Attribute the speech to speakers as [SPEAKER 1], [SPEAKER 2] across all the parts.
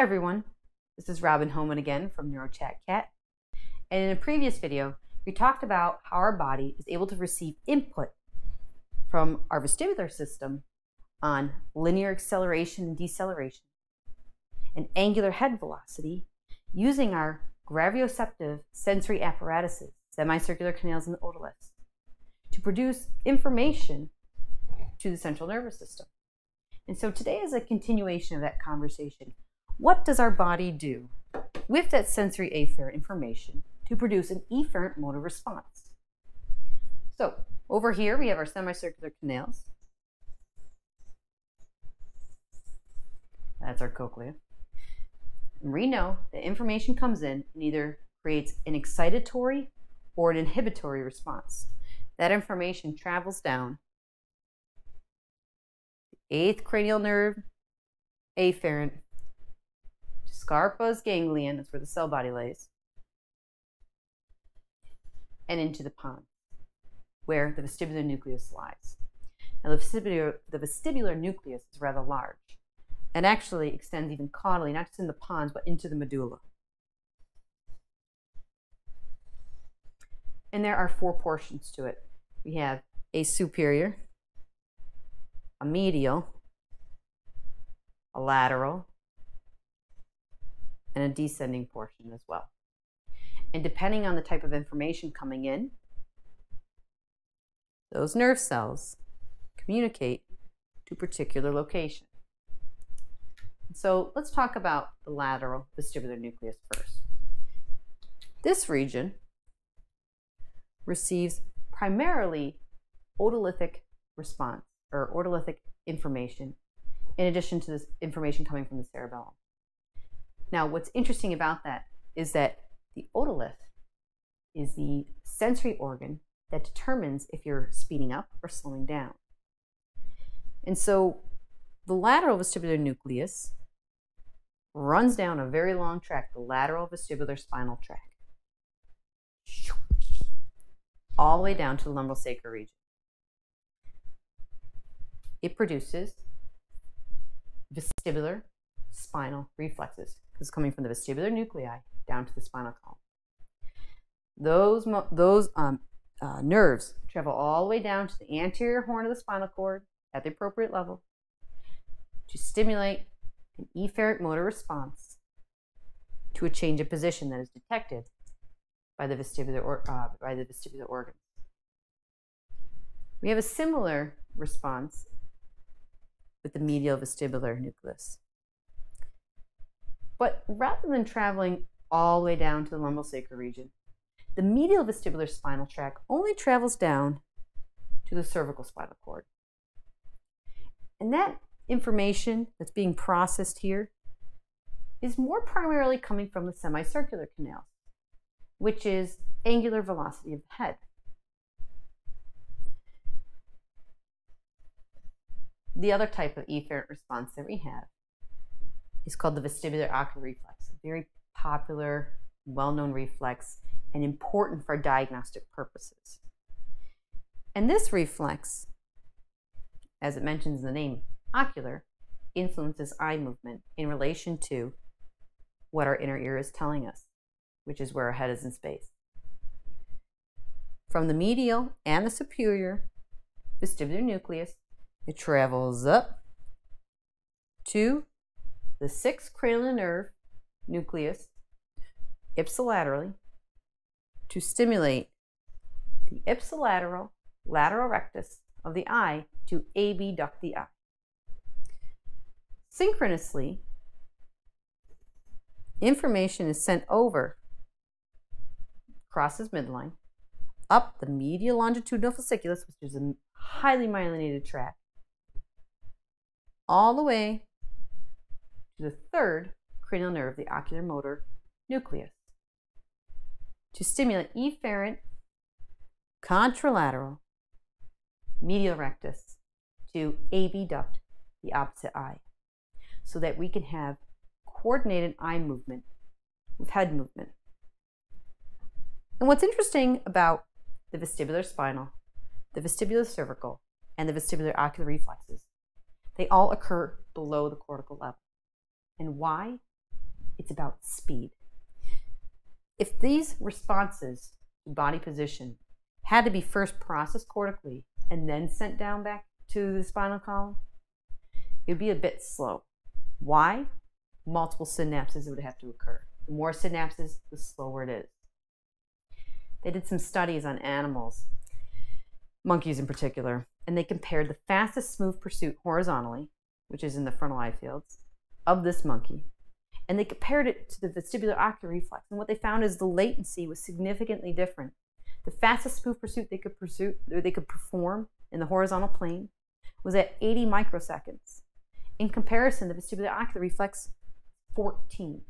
[SPEAKER 1] Hi everyone, this is Robin Homan again from Neurochat Cat. And in a previous video, we talked about how our body is able to receive input from our vestibular system on linear acceleration and deceleration and angular head velocity using our gravioceptive sensory apparatuses, semicircular canals and the otoliths, to produce information to the central nervous system. And so today is a continuation of that conversation. What does our body do with that sensory afferent information to produce an efferent motor response? So over here we have our semicircular canals. That's our cochlea. And we know that information comes in and either creates an excitatory or an inhibitory response. That information travels down the 8th cranial nerve, afferent, Scarpa's ganglion, that's where the cell body lays, and into the pons, where the vestibular nucleus lies. Now, the vestibular nucleus is rather large and actually extends even caudally, not just in the pons, but into the medulla. And there are 4 portions to it. We have a superior, a medial, a lateral, and a descending portion as well. And depending on the type of information coming in, those nerve cells communicate to a particular location. So let's talk about the lateral vestibular nucleus first. This region receives primarily otolithic response or otolithic information in addition to this information coming from the cerebellum. Now, what's interesting about that is that the otolith is the sensory organ that determines if you're speeding up or slowing down. And so the lateral vestibular nucleus runs down a very long track, the lateral vestibular spinal tract, all the way down to the lumbosacral region. It produces vestibular spinal reflexes. This is coming from the vestibular nuclei down to the spinal column. Those nerves travel all the way down to the anterior horn of the spinal cord at the appropriate level to stimulate an efferent motor response to a change of position that is detected by the vestibular organs. We have a similar response with the medial vestibular nucleus. But rather than traveling all the way down to the lumbosacral region, the medial vestibular spinal tract only travels down to the cervical spinal cord. And that information that's being processed here is more primarily coming from the semicircular canals, which is angular velocity of the head. The other type of efferent response that we have is called the vestibular ocular reflex, a very popular, well-known reflex and important for diagnostic purposes. And this reflex, as it mentions in the name, ocular, influences eye movement in relation to what our inner ear is telling us, which is where our head is in space. From the medial and the superior vestibular nucleus, it travels up to the 6th cranial nerve nucleus ipsilaterally to stimulate the ipsilateral lateral rectus of the eye to abduct the eye. Synchronously, information is sent over, crosses midline, up the medial longitudinal fasciculus, which is a highly myelinated tract, all the way to the 3rd cranial nerve, the ocular motor nucleus, to stimulate efferent contralateral medial rectus to abduct the opposite eye, so that we can have coordinated eye movement with head movement. And what's interesting about the vestibular spinal, the vestibular cervical, and the vestibular ocular reflexes, they all occur below the cortical level. And why? it's about speed. If these responses to body position had to be first processed cortically and then sent down back to the spinal column, it would be a bit slow. Why? Multiple synapses would have to occur. The more synapses, the slower it is. They did some studies on animals, monkeys in particular, and they compared the fastest smooth pursuit horizontally, which is in the frontal eye fields, of this monkey, and they compared it to the vestibular ocular reflex. And what they found is the latency was significantly different. The fastest smooth pursuit they could perform in the horizontal plane was at 80 microseconds. In comparison, the vestibular ocular reflex, 14.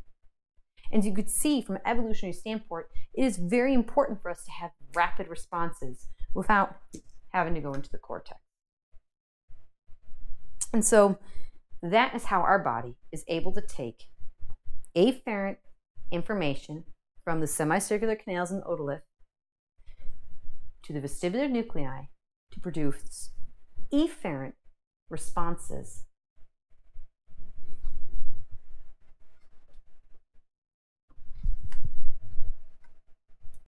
[SPEAKER 1] And you could see from an evolutionary standpoint, it is very important for us to have rapid responses without having to go into the cortex. And so that is how our body is able to take afferent information from the semicircular canals and otolith to the vestibular nuclei to produce efferent responses